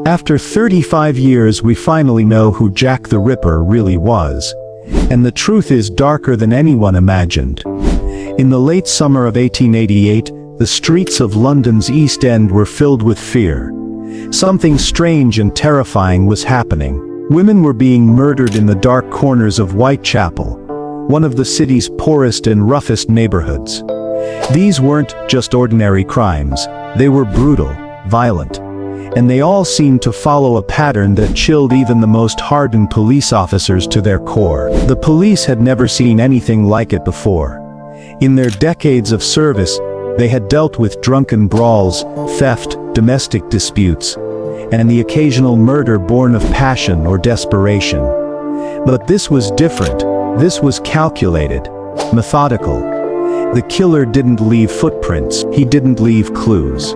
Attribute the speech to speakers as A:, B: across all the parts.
A: After 35 years, we finally know who Jack the Ripper really was. And the truth is darker than anyone imagined. In the late summer of 1888, the streets of London's East End were filled with fear. Something strange and terrifying was happening. Women were being murdered in the dark corners of Whitechapel, one of the city's poorest and roughest neighborhoods. These weren't just ordinary crimes, they were brutal, violent, and they all seemed to follow a pattern that chilled even the most hardened police officers to their core. The police had never seen anything like it before. In their decades of service, they had dealt with drunken brawls, theft, domestic disputes, and the occasional murder born of passion or desperation. But this was different. This was calculated, methodical. The killer didn't leave footprints, he didn't leave clues.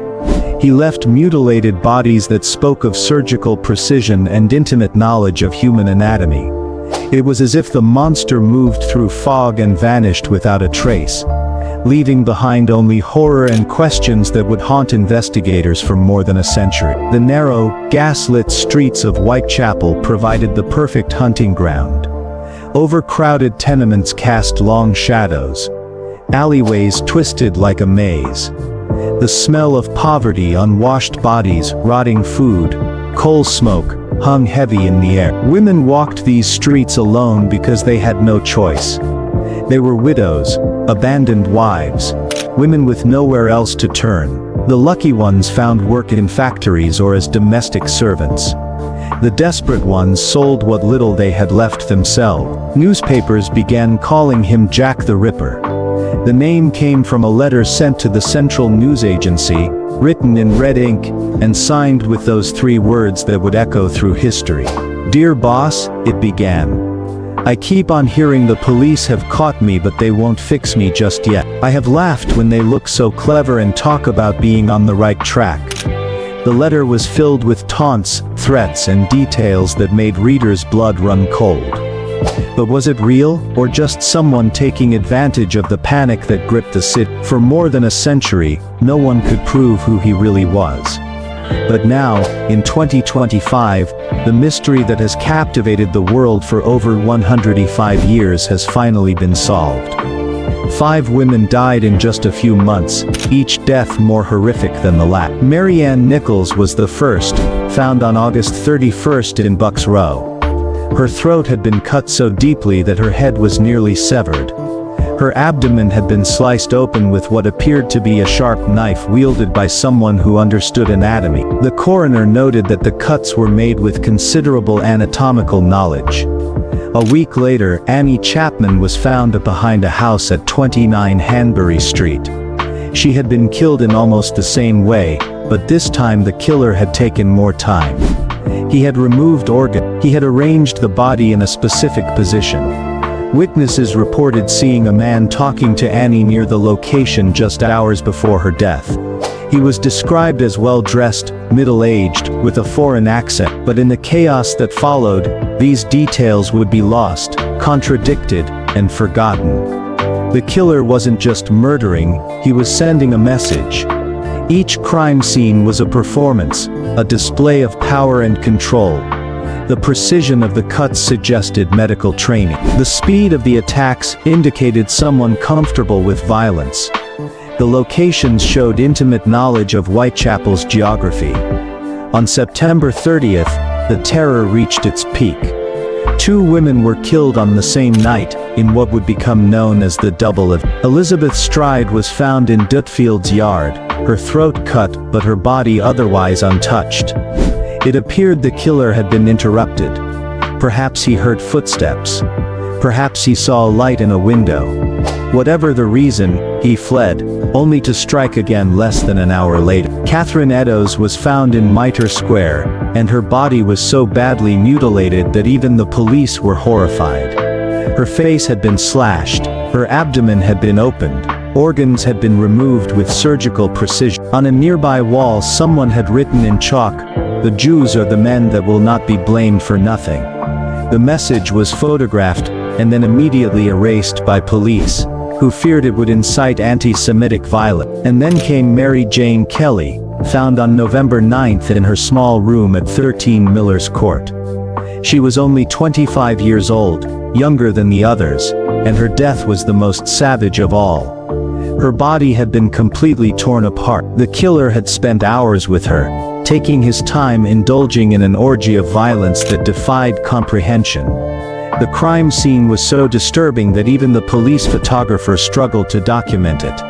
A: He left mutilated bodies that spoke of surgical precision and intimate knowledge of human anatomy. It was as if the monster moved through fog and vanished without a trace, leaving behind only horror and questions that would haunt investigators for more than a century. The narrow, gas-lit streets of Whitechapel provided the perfect hunting ground. Overcrowded tenements cast long shadows. Alleyways twisted like a maze. The smell of poverty, unwashed bodies, rotting food, coal smoke, hung heavy in the air. Women walked these streets alone because they had no choice. They were widows, abandoned wives, women with nowhere else to turn. The lucky ones found work in factories or as domestic servants. The desperate ones sold what little they had left themselves. Newspapers began calling him Jack the Ripper. The name came from a letter sent to the Central News Agency, written in red ink, and signed with those three words that would echo through history. "Dear boss," it began. "I keep on hearing the police have caught me, but they won't fix me just yet. I have laughed when they look so clever and talk about being on the right track." The letter was filled with taunts, threats, and details that made readers' blood run cold. But was it real, or just someone taking advantage of the panic that gripped the city? For more than a century, no one could prove who he really was. But now, in 2025, the mystery that has captivated the world for over 105 years has finally been solved. 5 women died in just a few months, each death more horrific than the last. Mary Ann Nichols was the first, found on August 31st in Bucks Row. Her throat had been cut so deeply that her head was nearly severed. Her abdomen had been sliced open with what appeared to be a sharp knife wielded by someone who understood anatomy. The coroner noted that the cuts were made with considerable anatomical knowledge. A week later, Annie Chapman was found behind a house at 29 Hanbury Street. She had been killed in almost the same way, but this time the killer had taken more time. He had removed organs. He had arranged the body in a specific position. Witnesses reported seeing a man talking to Annie near the location just hours before her death. He was described as well-dressed, middle-aged, with a foreign accent, but in the chaos that followed, these details would be lost, contradicted, and forgotten. The killer wasn't just murdering, he was sending a message. Each crime scene was a performance, a display of power and control. The precision of the cuts suggested medical training. The speed of the attacks indicated someone comfortable with violence. The locations showed intimate knowledge of Whitechapel's geography. On September 30th, the terror reached its peak. 2 women were killed on the same night, in what would become known as the double event. Elizabeth Stride was found in Dutfield's yard, her throat cut but her body otherwise untouched. It appeared the killer had been interrupted. Perhaps he heard footsteps. Perhaps he saw a light in a window. Whatever the reason, he fled, only to strike again less than an hour later. Catherine Eddowes was found in Mitre Square, and her body was so badly mutilated that even the police were horrified. Her face had been slashed, her abdomen had been opened, organs had been removed with surgical precision. On a nearby wall someone had written in chalk, "The Jews are the men that will not be blamed for nothing." The message was photographed, and then immediately erased by police, who feared it would incite anti-Semitic violence. And then came Mary Jane Kelly, found on November 9th in her small room at 13 Miller's Court. She was only 25 years old, younger than the others, and her death was the most savage of all. Her body had been completely torn apart. The killer had spent hours with her, taking his time indulging in an orgy of violence that defied comprehension. The crime scene was so disturbing that even the police photographer struggled to document it.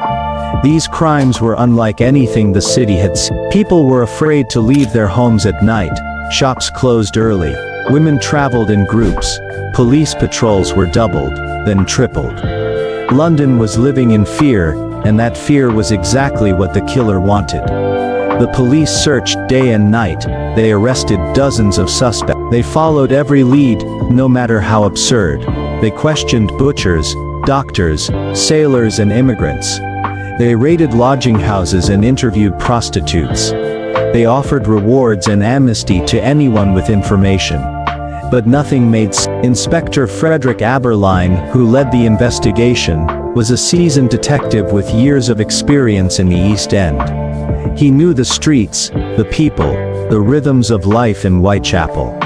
A: These crimes were unlike anything the city had seen. People were afraid to leave their homes at night, shops closed early, women traveled in groups, police patrols were doubled, then tripled. London was living in fear, and that fear was exactly what the killer wanted. The police searched day and night, they arrested dozens of suspects. They followed every lead, no matter how absurd. They questioned butchers, doctors, sailors and immigrants. They raided lodging houses and interviewed prostitutes. They offered rewards and amnesty to anyone with information. But nothing made sense. Inspector Frederick Aberline, who led the investigation, was a seasoned detective with years of experience in the East End. He knew the streets, the people, the rhythms of life in Whitechapel.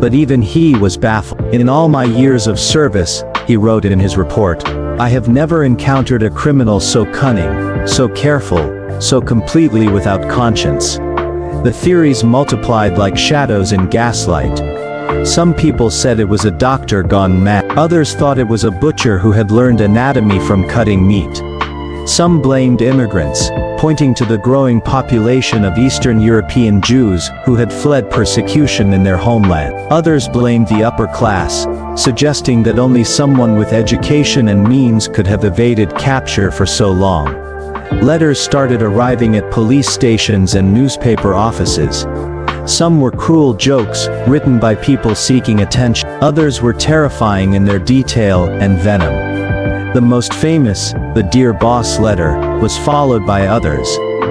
A: But even he was baffled. "In all my years of service," he wrote in his report, "I have never encountered a criminal so cunning, so careful, so completely without conscience." The theories multiplied like shadows in gaslight. Some people said it was a doctor gone mad. Others thought it was a butcher who had learned anatomy from cutting meat. Some blamed immigrants, pointing to the growing population of Eastern European Jews who had fled persecution in their homeland. Others blamed the upper class, suggesting that only someone with education and means could have evaded capture for so long. Letters started arriving at police stations and newspaper offices. Some were cruel jokes, written by people seeking attention. Others were terrifying in their detail and venom. The most famous, the Dear Boss letter, was followed by others.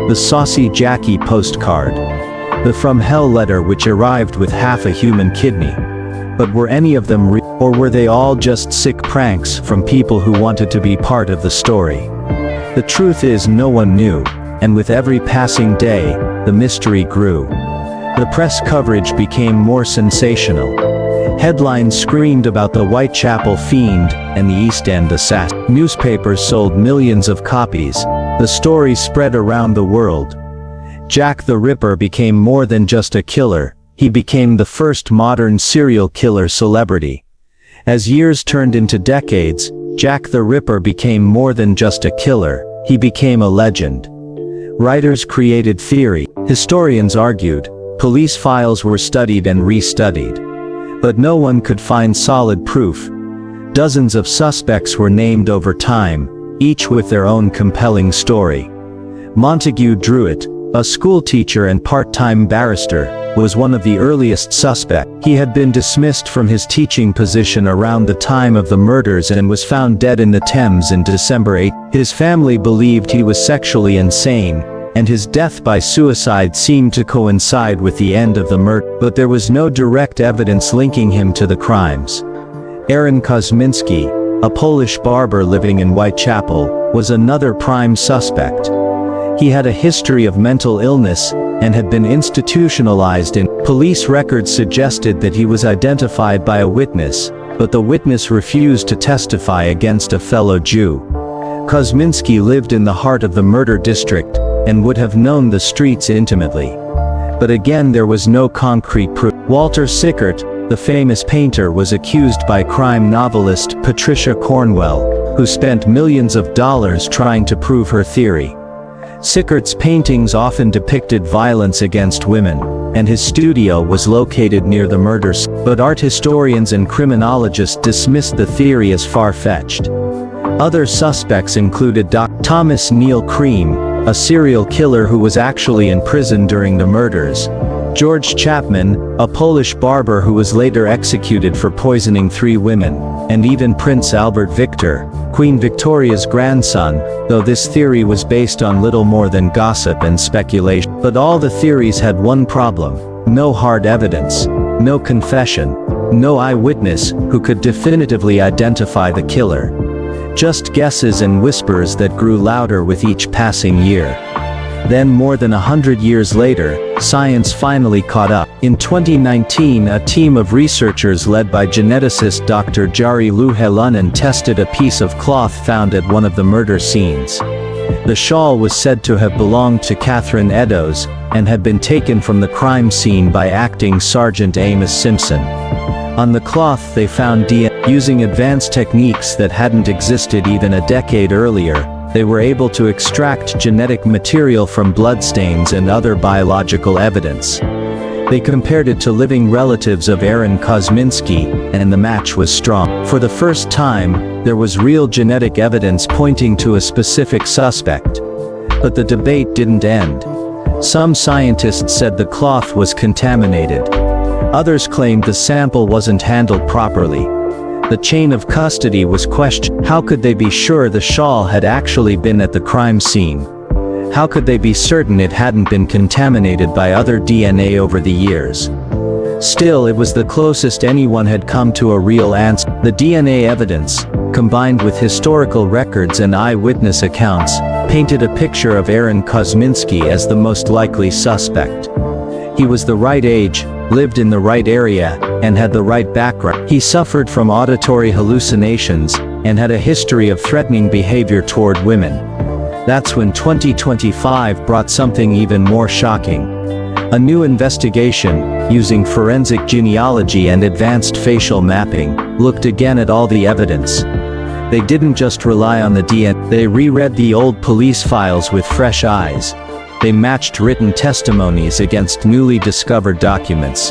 A: The Saucy Jackie postcard. The From Hell letter, which arrived with half a human kidney. But were any of them real, or were they all just sick pranks from people who wanted to be part of the story? The truth is no one knew, and with every passing day, the mystery grew. The press coverage became more sensational. Headlines screamed about the Whitechapel fiend and the East End assassin. Newspapers sold millions of copies. The story spread around the world. Jack the Ripper became more than just a killer, he became the first modern serial killer celebrity. As years turned into decades, Jack the Ripper became more than just a killer, he became a legend. Writers created theory, historians argued, police files were studied and restudied. But no one could find solid proof. Dozens of suspects were named over time, each with their own compelling story. Montague Druitt, a schoolteacher and part-time barrister, was one of the earliest suspects. He had been dismissed from his teaching position around the time of the murders and was found dead in the Thames in December 8. His family believed he was sexually insane, and his death by suicide seemed to coincide with the end of the murder, but there was no direct evidence linking him to the crimes. Aaron Kosminski, a Polish barber living in Whitechapel, was another prime suspect. He had a history of mental illness, and had been institutionalized in. Police records suggested that he was identified by a witness, but the witness refused to testify against a fellow Jew. Kosminski lived in the heart of the murder district, and would have known the streets intimately. But again there was no concrete proof. Walter Sickert, the famous painter, was accused by crime novelist Patricia Cornwell, who spent millions of dollars trying to prove her theory. Sickert's paintings often depicted violence against women, and his studio was located near the murders. But art historians and criminologists dismissed the theory as far-fetched. Other suspects included Thomas Neil Cream, a serial killer who was actually in prison during the murders, George Chapman, a Polish barber who was later executed for poisoning 3 women, and even Prince Albert Victor, Queen Victoria's grandson, though this theory was based on little more than gossip and speculation. But all the theories had one problem: no hard evidence, no confession, no eyewitness who could definitively identify the killer. Just guesses and whispers that grew louder with each passing year. Then more than 100 years later, science finally caught up. In 2019, a team of researchers led by geneticist Dr. Jari Louhelunen tested a piece of cloth found at one of the murder scenes. The shawl was said to have belonged to Catherine Eddowes, and had been taken from the crime scene by acting Sergeant Amos Simpson. On the cloth they found DNA. Using advanced techniques that hadn't existed even a decade earlier, they were able to extract genetic material from bloodstains and other biological evidence. They compared it to living relatives of Aaron Kosminski, and the match was strong. For the first time, there was real genetic evidence pointing to a specific suspect. But the debate didn't end. Some scientists said the cloth was contaminated. Others claimed the sample wasn't handled properly. The chain of custody was questioned. How could they be sure the shawl had actually been at the crime scene? How could they be certain it hadn't been contaminated by other DNA over the years? Still, it was the closest anyone had come to a real answer. The DNA evidence, combined with historical records and eyewitness accounts, painted a picture of Aaron Kosminski as the most likely suspect. He was the right age, lived in the right area, and had the right background. He suffered from auditory hallucinations, and had a history of threatening behavior toward women. That's when 2025 brought something even more shocking. A new investigation, using forensic genealogy and advanced facial mapping, looked again at all the evidence. They didn't just rely on the DNA, they reread the old police files with fresh eyes. They matched written testimonies against newly discovered documents.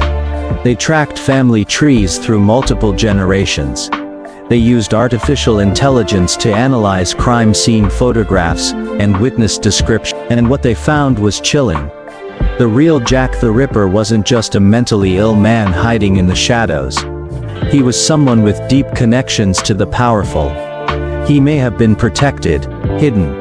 A: They tracked family trees through multiple generations. They used artificial intelligence to analyze crime scene photographs and witness description. And what they found was chilling. The real Jack the Ripper wasn't just a mentally ill man hiding in the shadows. He was someone with deep connections to the powerful. He may have been protected, hidden,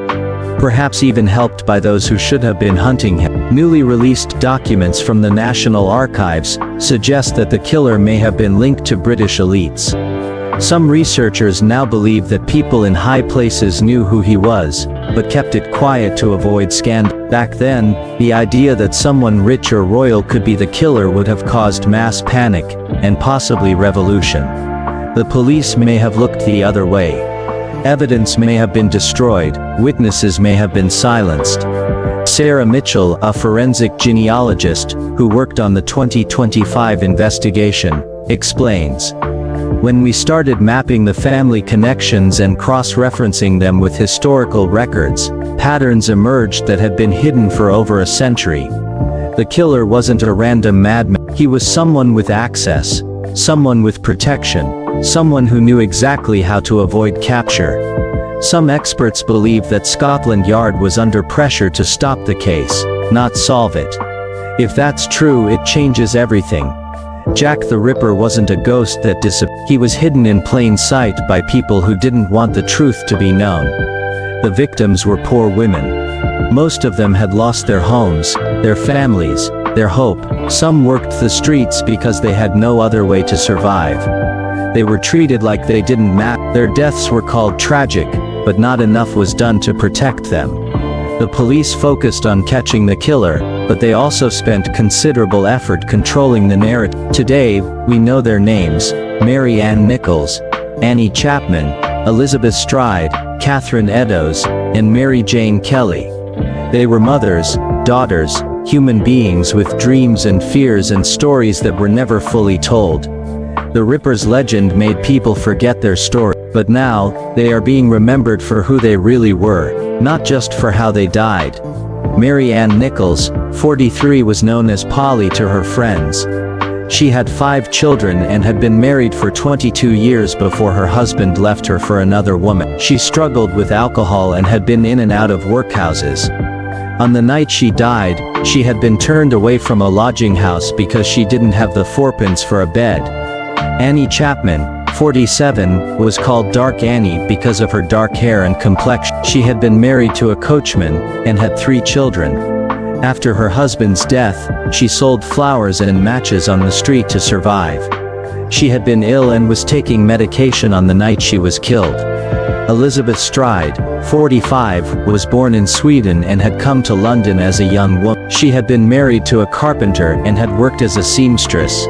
A: perhaps even helped by those who should have been hunting him. Newly released documents from the National Archives suggest that the killer may have been linked to British elites. Some researchers now believe that people in high places knew who he was, but kept it quiet to avoid scandal. Back then, the idea that someone rich or royal could be the killer would have caused mass panic, and possibly revolution. The police may have looked the other way. Evidence may have been destroyed, witnesses may have been silenced. Sarah Mitchell, a forensic genealogist, who worked on the 2025 investigation, explains. When we started mapping the family connections and cross-referencing them with historical records, patterns emerged that had been hidden for over a century. The killer wasn't a random madman. He was someone with access, someone with protection, someone who knew exactly how to avoid capture. Some experts believe that Scotland Yard was under pressure to stop the case, not solve it. If that's true, it changes everything. Jack the Ripper wasn't a ghost that disappeared. He was hidden in plain sight by people who didn't want the truth to be known. The victims were poor women. Most of them had lost their homes, their families, their hope. Some worked the streets because they had no other way to survive. They were treated like they didn't matter. Their deaths were called tragic, but not enough was done to protect them. The police focused on catching the killer, but they also spent considerable effort controlling the narrative. Today, we know their names: Mary Ann Nichols, Annie Chapman, Elizabeth Stride, Catherine Eddowes, and Mary Jane Kelly. They were mothers, daughters, human beings with dreams and fears and stories that were never fully told. The Ripper's legend made people forget their story, but now, they are being remembered for who they really were, not just for how they died. Mary Ann Nichols, 43, was known as Polly to her friends. She had 5 children and had been married for 22 years before her husband left her for another woman. She struggled with alcohol and had been in and out of workhouses. On the night she died, she had been turned away from a lodging house because she didn't have the 4pence for a bed. Annie Chapman, 47, was called Dark Annie because of her dark hair and complexion. She had been married to a coachman, and had 3 children. After her husband's death, she sold flowers and matches on the street to survive.
B: She had been ill and was taking medication on the night she was killed. Elizabeth Stride, 45, was born in Sweden and had come to London as a young woman. She had been married to a carpenter and had worked as a seamstress.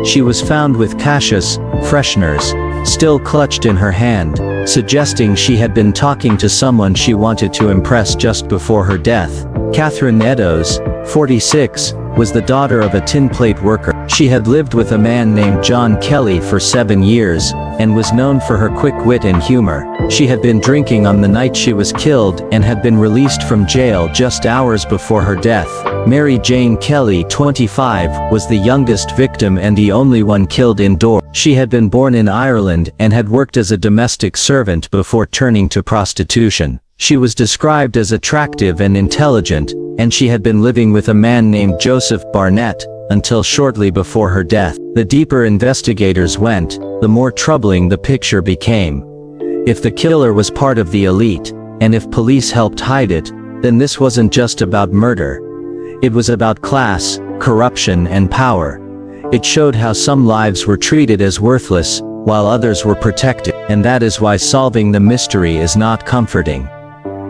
B: She was found with cautious fresheners still clutched in her hand, suggesting she had been talking to someone she wanted to impress just before her death. Catherine Eddowes, 46, was the daughter of a tin plate worker. She had lived with a man named John Kelly for 7 years, and was known for her quick wit and humor. She had been drinking on the night she was killed and had been released from jail just hours before her death. Mary Jane Kelly, 25, was the youngest victim and the only one killed indoors. She had been born in Ireland and had worked as a domestic servant before turning to prostitution. She was described as attractive and intelligent, and she had been living with a man named Joseph Barnett until shortly before her death. The deeper investigators went, the more troubling the picture became. If the killer was part of the elite, and if police helped hide it, then this wasn't just about murder. It was about class, corruption, and power. It showed how some lives were treated as worthless, while others were protected, and that is why solving the mystery is not comforting.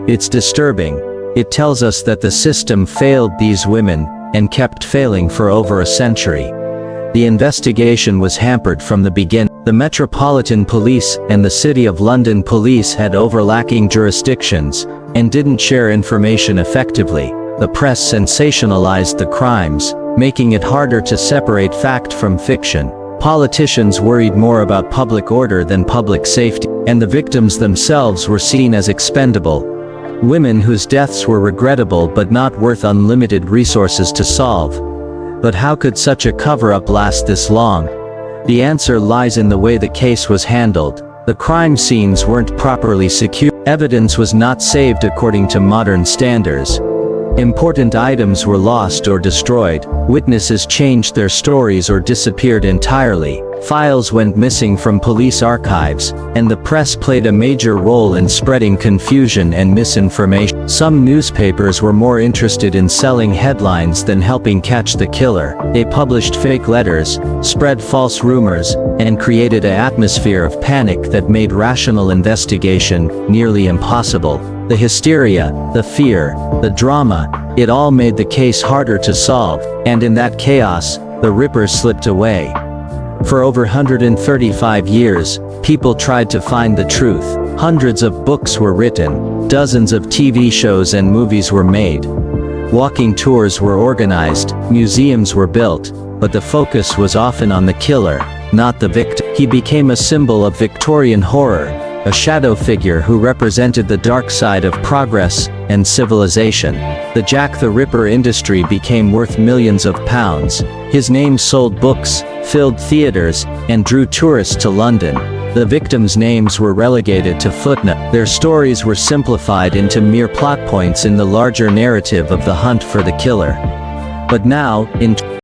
B: It's disturbing. It tells us that the system failed these women, and kept failing for over a century. The investigation was hampered from the beginning. The Metropolitan Police and the City of London Police had overlapping jurisdictions, and didn't share information effectively. The press sensationalized the crimes, making it harder to separate fact from fiction. Politicians worried more about public order than public safety, and the victims themselves were seen as expendable. Women whose deaths were regrettable but not worth unlimited resources to solve. But how could such a cover-up last this long? The answer lies in the way the case was handled. The crime scenes weren't properly secured. Evidence was not saved according to modern standards. Important items were lost or destroyed. Witnesses changed their stories or disappeared entirely. Files went missing from police archives, and the press played a major role in spreading confusion and misinformation. Some newspapers were more interested in selling headlines than helping catch the killer. They published fake letters, spread false rumors, and created an atmosphere of panic that made rational investigation nearly impossible. The hysteria, the fear, the drama, it all made the case harder to solve, and in that chaos, the Ripper slipped away. For over 135 years, people tried to find the truth. Hundreds of books were written, dozens of TV shows and movies were made. Walking tours were organized, museums were built, but the focus was often on the killer, not the victim. He became a symbol of Victorian horror, a shadow figure who represented the dark side of progress and civilization. The Jack the Ripper industry became worth millions of pounds. His name sold books, filled theaters, and drew tourists to London. The victims' names were relegated to footnotes. Their stories were simplified into mere plot points in the larger narrative of the hunt for the killer. But now, in